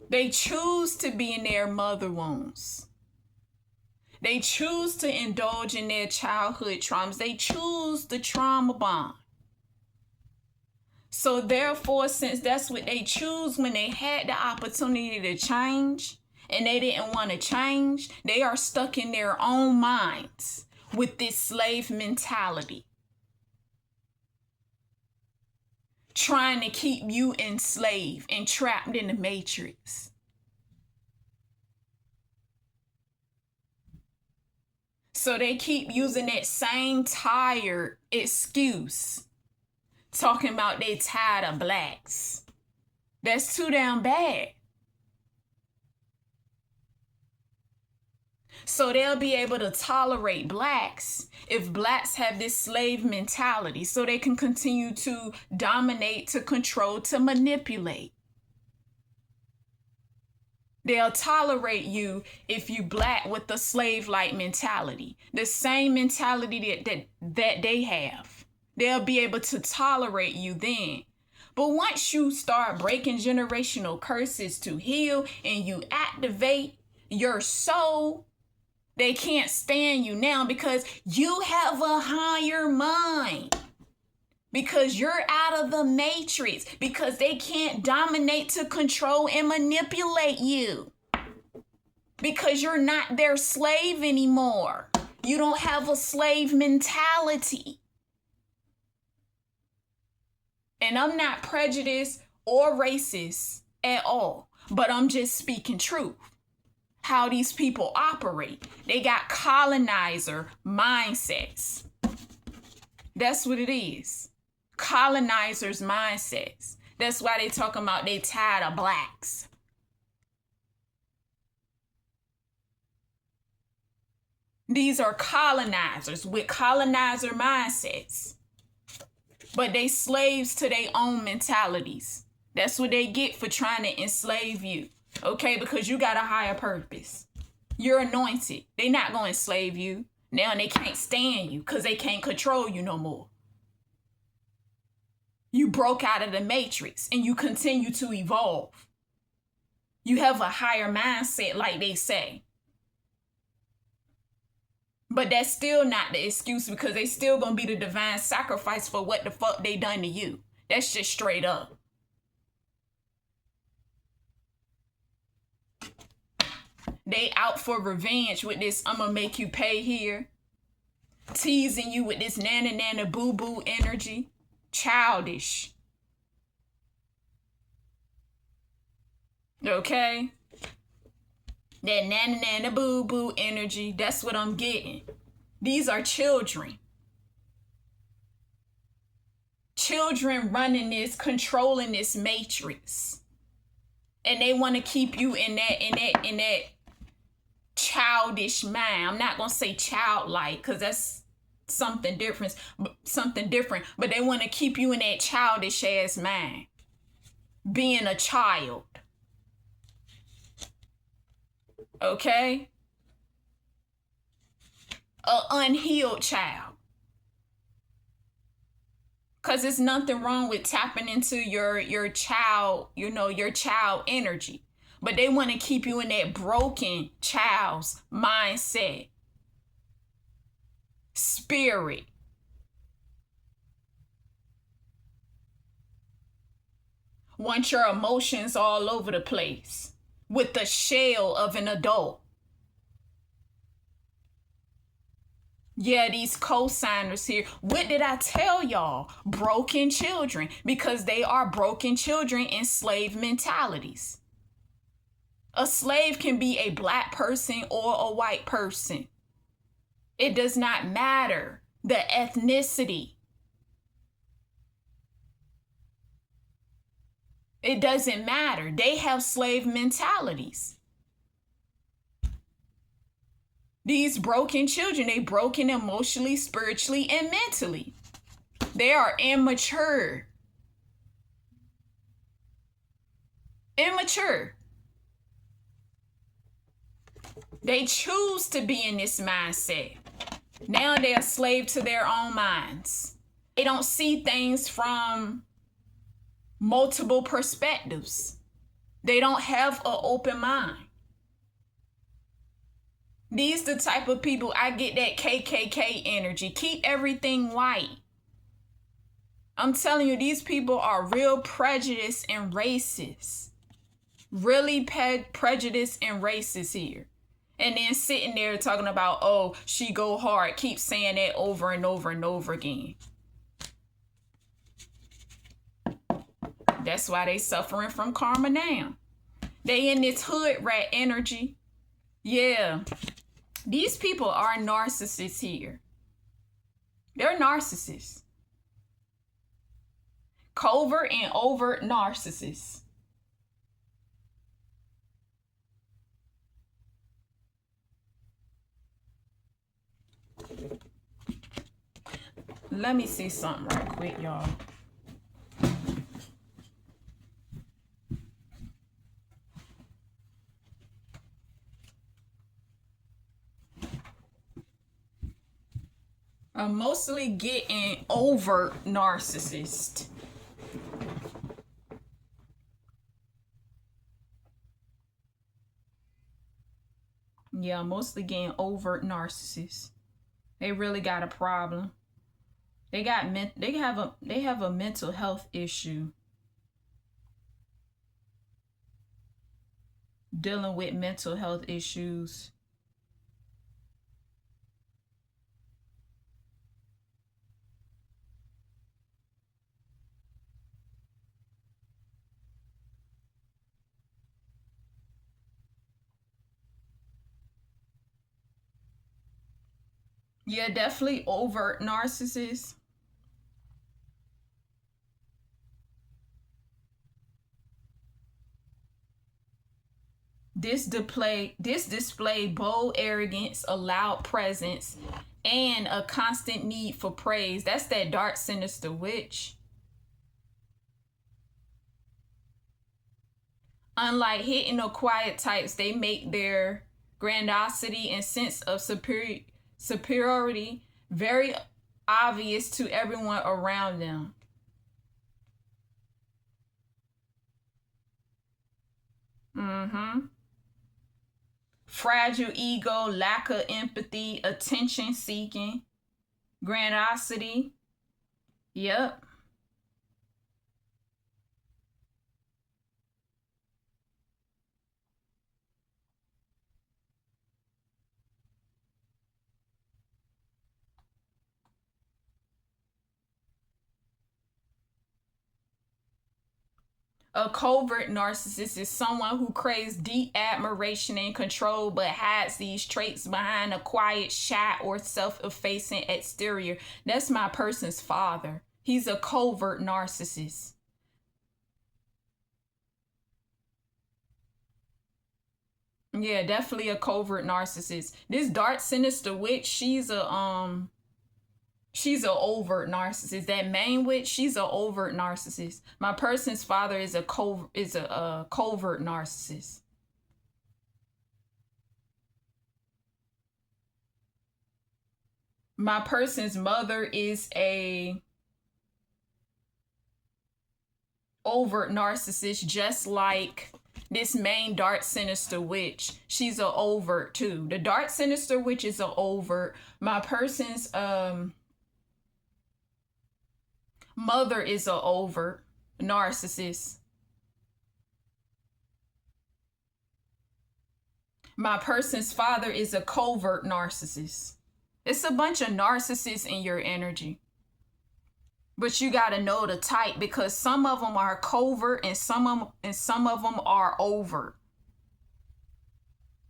They choose to be in their mother wounds. They choose to indulge in their childhood traumas. They choose the trauma bond. So therefore, since that's what they choose when they had the opportunity to change and they didn't want to change, they are stuck in their own minds with this slave mentality. Trying to keep you enslaved and trapped in the matrix. So they keep using that same tired excuse. Talking about they tired of blacks. That's too damn bad. So they'll be able to tolerate blacks if blacks have this slave mentality. So they can continue to dominate, to control, to manipulate. They'll tolerate you if you black with the slave-like mentality. The same mentality that they have. They'll be able to tolerate you then. But once you start breaking generational curses to heal and you activate your soul, they can't stand you now because you have a higher mind. Because you're out of the matrix. Because they can't dominate, to control, and manipulate you. Because you're not their slave anymore. You don't have a slave mentality. And I'm not prejudiced or racist at all. But I'm just speaking truth. How these people operate. They got colonizer mindsets. That's what it is. Colonizers' mindsets. That's why they talking about they tired of blacks. These are colonizers with colonizer mindsets. But they slaves to their own mentalities. That's what they get for trying to enslave you. Okay, because you got a higher purpose. You're anointed. They not going to enslave you. Now they can't stand you because they can't control you no more. You broke out of the matrix and you continue to evolve. You have a higher mindset, like they say. But that's still not the excuse, because they still gonna be the divine sacrifice for what the fuck they done to you. That's just straight up. They out for revenge with this "I'm gonna make you pay" here. Teasing you with this nana nana boo boo energy. Childish. Okay? That nana nana boo boo energy, that's what I'm getting. These are children. Children running this, controlling this matrix. And they want to keep you in that childish mind. I'm not gonna say childlike, because that's something different, but they want to keep you in that childish ass mind. Being a child. Okay? A unhealed child. Because there's nothing wrong with tapping into your child, your child energy. But they want to keep you in that broken child's mindset. Spirit. Want your emotions all over the place. With the shell of an adult. Yeah, these co-signers here. What did I tell y'all? Broken children. Because they are broken children in slave mentalities. A slave can be a black person or a white person. It does not matter the ethnicity. It doesn't matter. They have slave mentalities. These broken children, they broken emotionally, spiritually, and mentally. They are immature. Immature. They choose to be in this mindset. Now they're a slave to their own minds. They don't see things from multiple perspectives. They don't have an open mind. These the type of people, I get that KKK energy. Keep everything white. I'm telling you, these people are real prejudiced and racist. Really prejudiced and racist here. And then sitting there talking about, oh, she go hard. Keep saying that over and over and over again. That's why they suffering from karma now. They in this hood rat energy. Yeah. These people are narcissists here. They're narcissists. Covert and overt narcissists. Let me see something right quick, y'all. I'm mostly getting overt narcissist. Yeah, I'm mostly getting overt narcissists. They really got a problem. They have a mental health issue. Dealing with mental health issues. Yeah, definitely overt narcissists. This display bold arrogance, a loud presence, and a constant need for praise. That's that dark, sinister witch. Unlike hitting or quiet types, they make their grandiosity and sense of superiority very obvious to everyone around them. Fragile ego, lack of empathy, attention seeking, grandiosity. Yep. A covert narcissist is someone who craves deep admiration and control but hides these traits behind a quiet, shy, or self-effacing exterior. That's my person's father. He's a covert narcissist. Yeah, definitely a covert narcissist. This dark, sinister witch, she's a overt narcissist. That main witch, she's a overt narcissist. My person's father is a covert narcissist. My person's mother is a overt narcissist, just like this main dark, sinister witch. She's a overt too. The dark, sinister witch is a overt. My person's mother is a overt narcissist. My person's father is a covert narcissist. It's a bunch of narcissists in your energy. But you gotta know the type, because some of them are covert and some of them are overt.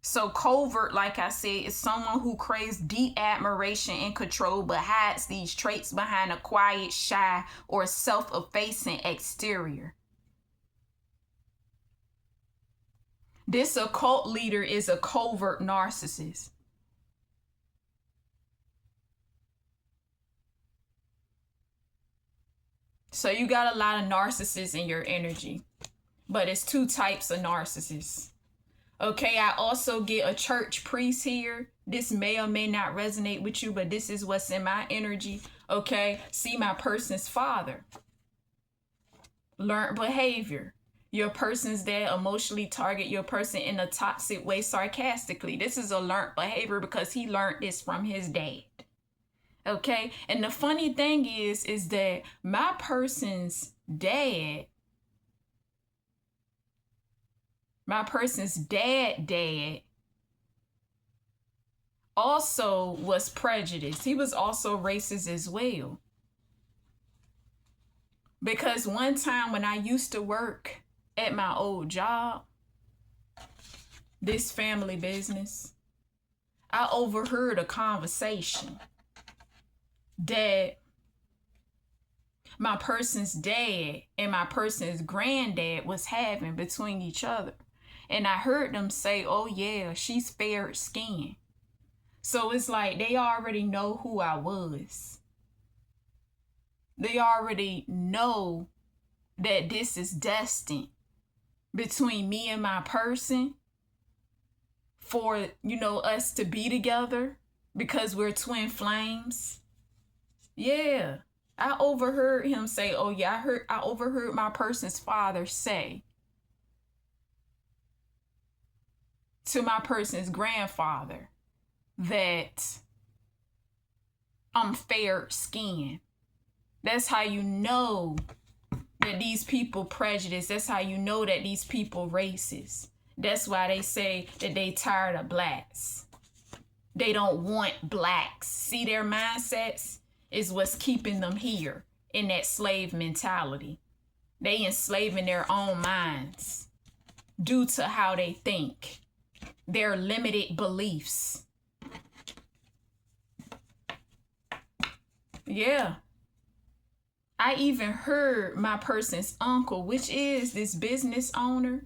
So covert, like I said, is someone who craves deep admiration and control but hides these traits behind a quiet, shy, or self-effacing exterior. This occult leader is a covert narcissist. So you got a lot of narcissists in your energy, but it's two types of narcissists. Okay, I also get a church priest here. This may or may not resonate with you, but this is what's in my energy. Okay, see my person's father. Learned behavior. Your person's dad emotionally target your person in a toxic way sarcastically. This is a learned behavior because he learned this from his dad. Okay, and the funny thing is that my person's dad also was prejudiced. He was also racist as well. Because one time when I used to work at my old job, this family business, I overheard a conversation that my person's dad and my person's granddad was having between each other. And I heard them say, oh yeah, she's fair skinned. So it's like they already know who I was. They already know that this is destined between me and my person for, us to be together because we're twin flames. Yeah. I overheard him say, oh yeah, I overheard my person's father say to my person's grandfather that I'm fair skinned. That's how you know that these people prejudice. That's how you know that these people racist. That's why they say that they tired of blacks. They don't want blacks. See, their mindsets is what's keeping them here in that slave mentality. They enslaving their own minds due to how they think, their limited beliefs. Yeah. I even heard my person's uncle, which is this business owner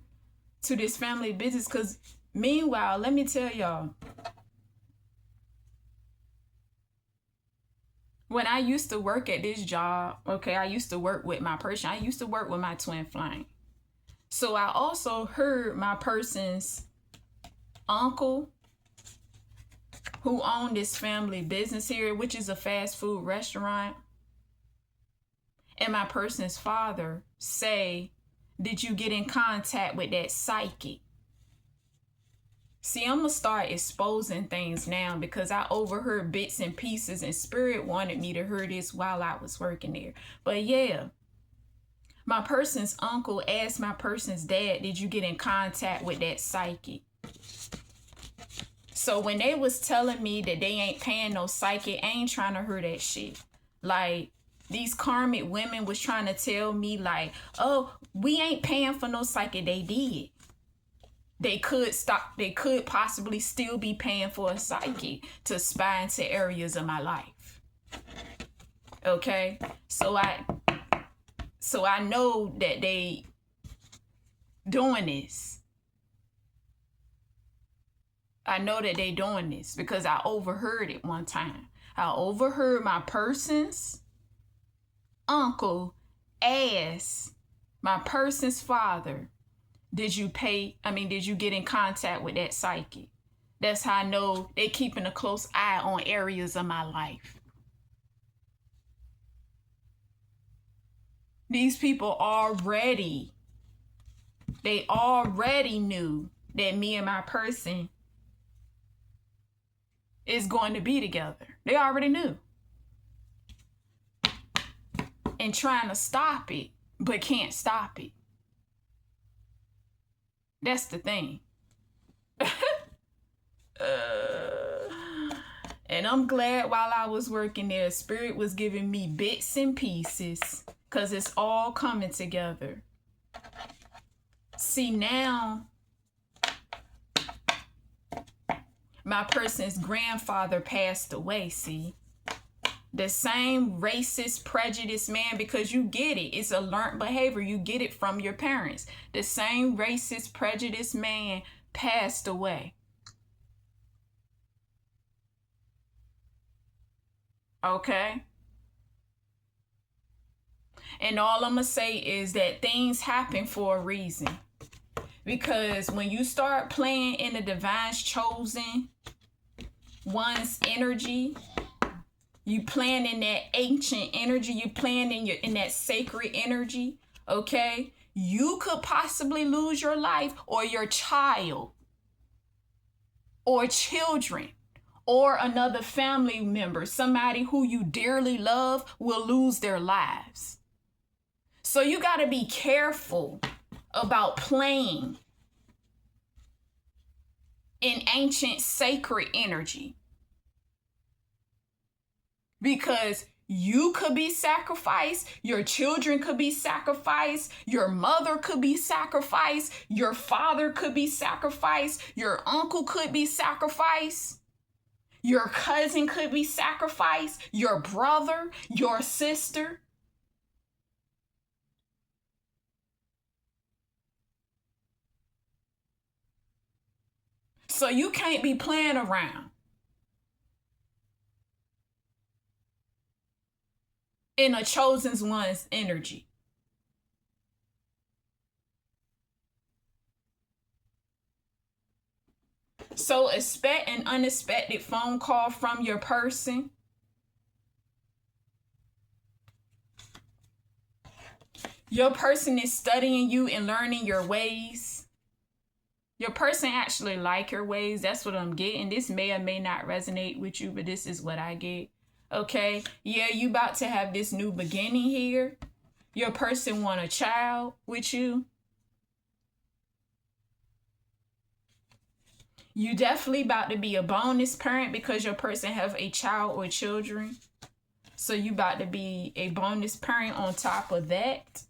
to this family business, because meanwhile, let me tell y'all, When I used to work at this job, okay, I used to work with my person. I used to work with my twin flame. So I also heard my person's uncle, who owned this family business here, which is a fast food restaurant, and my person's father say, did you get in contact with that psychic? See, I'm going to start exposing things now because I overheard bits and pieces, and Spirit wanted me to hear this while I was working there. But yeah, my person's uncle asked my person's dad, did you get in contact with that psychic? So when they was telling me that they ain't paying no psychic, I ain't trying to hear that shit. Like, these karmic women was trying to tell me like, oh, we ain't paying for no psychic. They did. They could possibly still be paying for a psychic to spy into areas of my life. Okay? So I know that they doing this. I know that they doing this because I overheard it one time. I overheard my person's uncle ask my person's father, did you get in contact with that psychic? That's how I know they keeping a close eye on areas of my life. These people already knew that me and my person is going to be together. They already knew. And trying to stop it, but can't stop it. That's the thing. And I'm glad while I was working there, Spirit was giving me bits and pieces because it's all coming together. See, now my person's grandfather passed away, see? The same racist, prejudiced man, because you get it. It's a learned behavior. You get it from your parents. The same racist, prejudiced man passed away. Okay? And all I'm going to say is that things happen for a reason. Because when you start playing in the divine's chosen one's energy, you playing in that ancient energy, you playing in that sacred energy, okay? You could possibly lose your life, or your child, or children, or another family member, somebody who you dearly love will lose their lives. So you got to be careful about playing in ancient sacred energy. Because you could be sacrificed, your children could be sacrificed, your mother could be sacrificed, your father could be sacrificed, your uncle could be sacrificed, your cousin could be sacrificed, your brother, your sister. So you can't be playing around in a chosen one's energy. So expect an unexpected phone call from your person. Your person is studying you and learning your ways. Your person actually like your ways. That's what I'm getting. This may or may not resonate with you, but this is what I get. Okay? Yeah, you about to have this new beginning here. Your person want a child with you. You definitely about to be a bonus parent because your person have a child or children. So you about to be a bonus parent on top of that.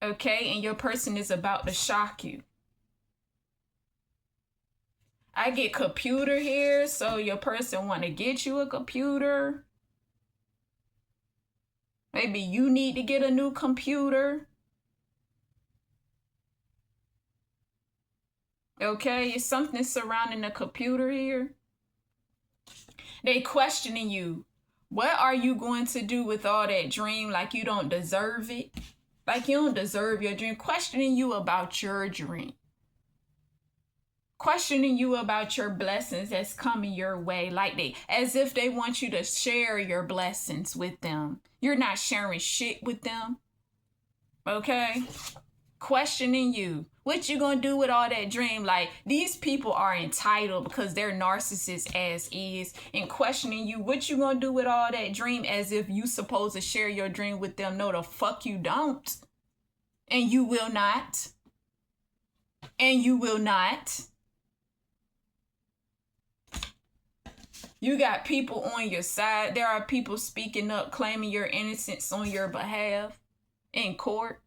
Okay, and your person is about to shock you. I get computer here, so your person want to get you a computer. Maybe you need to get a new computer. Okay, it's something surrounding the computer here. They questioning you. What are you going to do with all that dream like you don't deserve it? Like you don't deserve your dream. Questioning you about your dream. Questioning you about your blessings that's coming your way. Like as if they want you to share your blessings with them. You're not sharing shit with them. Okay? Questioning you. What you gonna do with all that dream? Like, these people are entitled because they're narcissists as is, and questioning you. What you gonna do with all that dream as if you supposed to share your dream with them? No, the fuck you don't. And you will not. And you will not. You got people on your side. There are people speaking up, claiming your innocence on your behalf in court.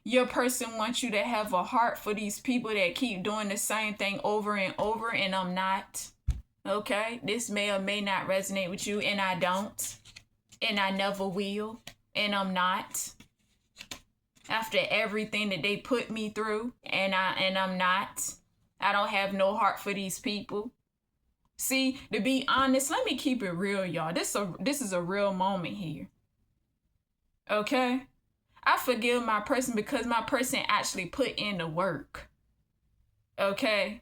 Your person wants you to have a heart for these people that keep doing the same thing over and over, and I'm not. Okay? This may or may not resonate with you, and I don't. And I never will. And I'm not. After everything that they put me through, and I'm not. I don't have no heart for these people. See, to be honest, let me keep it real, y'all. This is a real moment here. Okay? I forgive my person because my person actually put in the work. Okay?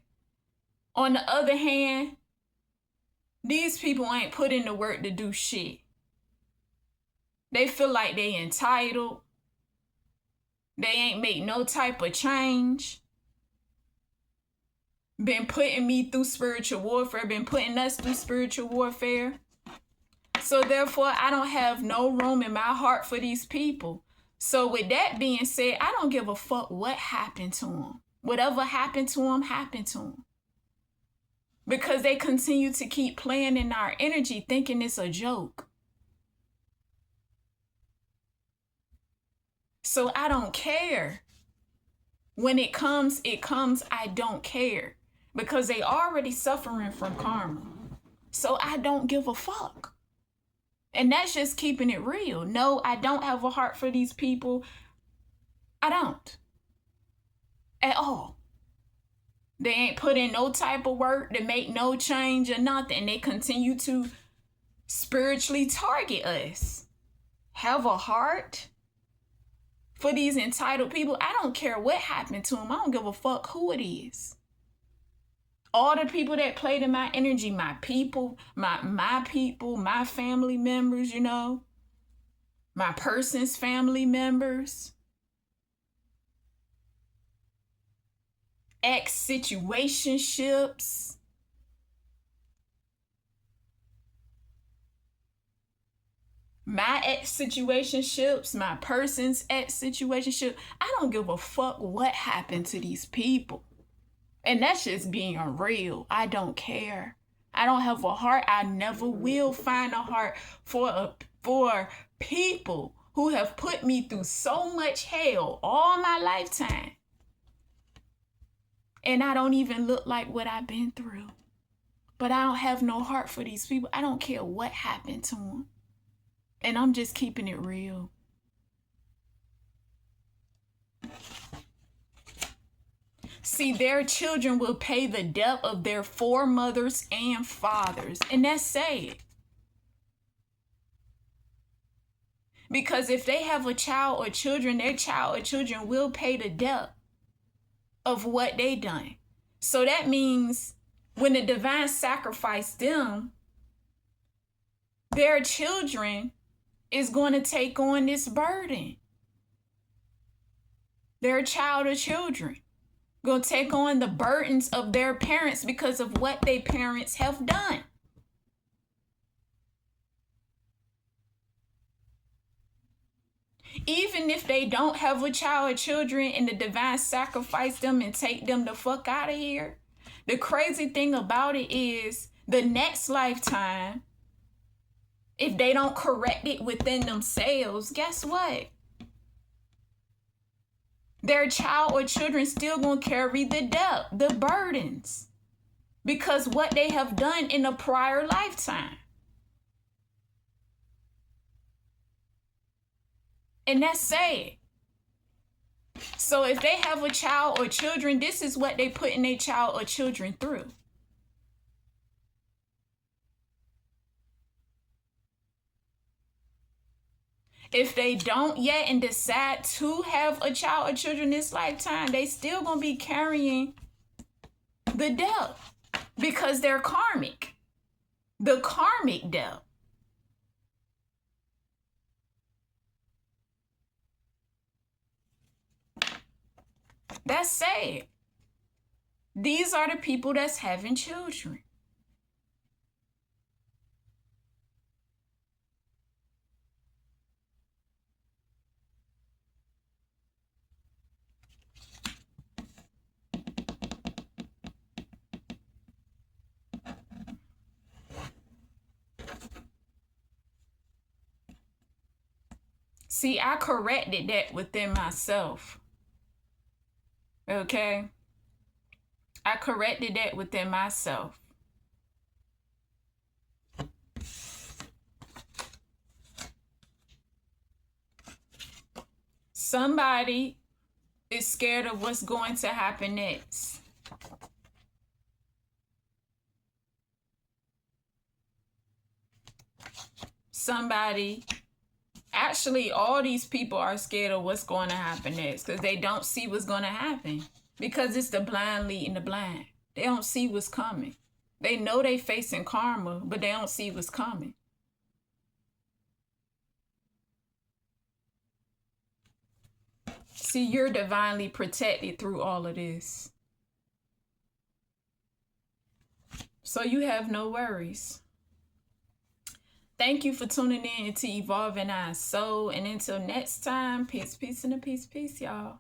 On the other hand, these people ain't put in the work to do shit. They feel like they entitled. They ain't make no type of change. Been putting me through spiritual warfare. Been putting us through spiritual warfare. So therefore, I don't have no room in my heart for these people. So with that being said, I don't give a fuck what happened to them. Whatever happened to them, happened to them. Because they continue to keep playing in our energy, thinking it's a joke. So I don't care. When it comes, I don't care. Because they already suffering from karma. So I don't give a fuck. And that's just keeping it real. No, I don't have a heart for these people. I don't. At all. They ain't put in no type of work to make no change or nothing. They continue to spiritually target us. Have a heart for these entitled people. I don't care what happened to them. I don't give a fuck who it is. All the people that played in my energy, my people, my family members, you know, my person's family members, ex-situationships, my ex-situationships, my person's ex-situationship. I don't give a fuck what happened to these people. And that's just being real. I don't care. I don't have a heart. I never will find a heart for people who have put me through so much hell all my lifetime. And I don't even look like what I've been through. But I don't have no heart for these people. I don't care what happened to them. And I'm just keeping it real. See, their children will pay the debt of their foremothers and fathers. And that's sad. Because if they have a child or children, their child or children will pay the debt of what they done. So that means when the divine sacrificed them, their children is going to take on this burden. Their child or children going to take on the burdens of their parents because of what their parents have done. Even if they don't have a child or children and the divine sacrifice them and take them the fuck out of here, the crazy thing about it is the next lifetime, if they don't correct it within themselves, guess what? Their child or children still gonna carry the debt, the burdens, because what they have done in a prior lifetime. And that's sad. So if they have a child or children, this is what they put in their child or children through. If they don't yet and decide to have a child or children this lifetime, they still gonna be carrying the debt because they're karmic. The karmic debt. That's sad. These are the people that's having children. See, I corrected that within myself. Okay? I corrected that within myself. Somebody is scared of what's going to happen next. Somebody, actually, all these people are scared of what's going to happen next because they don't see what's going to happen. Because it's the blind leading the blind. They don't see what's coming. They know they facing karma, but they don't see what's coming. See, you're divinely protected through all of this. So you have no worries. Thank you for tuning in to Evolving Our Soul. And until next time, peace, peace, and a peace, peace, y'all.